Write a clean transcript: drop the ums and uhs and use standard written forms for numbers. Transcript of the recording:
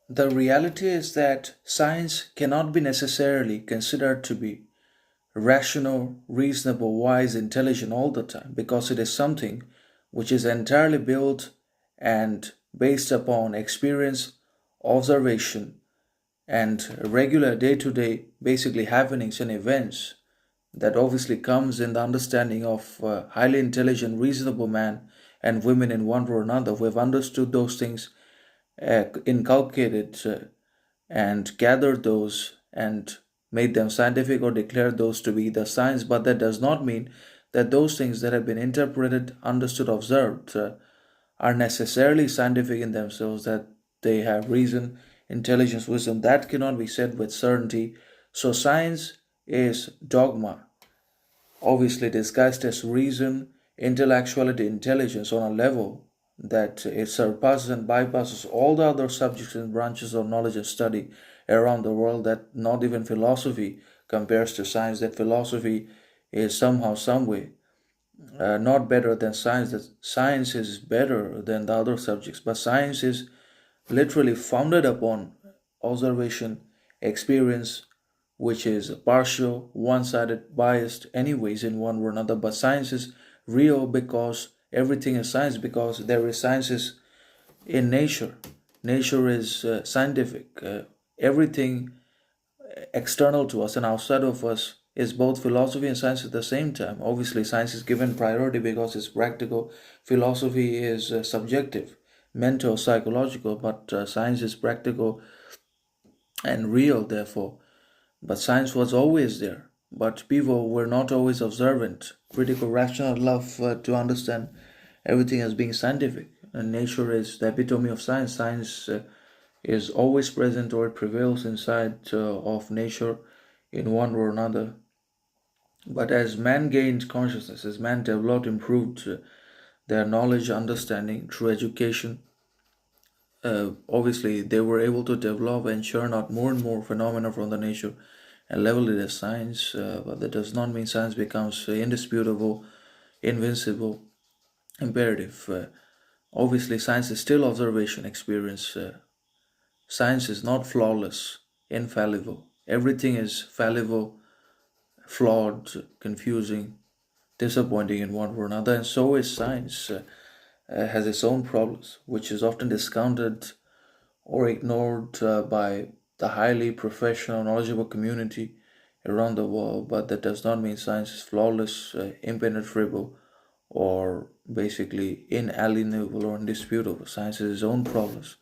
The reality is that science cannot be necessarily considered to be rational, reasonable, wise, intelligent all the time because it is something which is entirely built and based upon experience, observation, and regular day to day basically happenings and events that obviously comes in the understanding of highly intelligent, reasonable men and women in one or another who have understood those things, inculcated and gathered those and made them scientific or declared those to be the science. But that does not mean that those things that have been interpreted, understood, observed are necessarily scientific in themselves, that they have reason, intelligence, wisdom. That cannot be said with certainty. So science is dogma, obviously disguised as reason, intellectuality, intelligence on a level that it surpasses and bypasses all the other subjects and branches of knowledge and study around the world, that not even philosophy compares to science, that philosophy is somehow, some way not better than science, that science is better than the other subjects, but science is literally founded upon observation, experience, which is partial, one sided, biased, anyways, in one or another. But science is real because everything is science, because there is sciences in nature. Nature is scientific. Everything external to us and outside of us is both philosophy and science at the same time. Obviously, science is given priority because it's practical. Philosophy is subjective, mental, psychological, but science is practical and real, therefore. But science was always there. But people were not always observant, critical, rational enough to understand everything as being scientific. And nature is the epitome of science. Science is always present or it prevails inside of nature in one or another. But as man gained consciousness, as man developed, improved their knowledge, understanding through education, obviously they were able to develop and churn out more and more phenomena from the nature and level it as science. But that does not mean science becomes indisputable, invincible, imperative. Obviously, science is still observation, experience. Science is not flawless, infallible. Everything is fallible, flawed, confusing, disappointing in one or another, and so is science. Has its own problems, which is often discounted or ignored by the highly professional, knowledgeable community around the world. But that does not mean science is flawless, impenetrable, or basically inalienable or indisputable. Science has its own problems.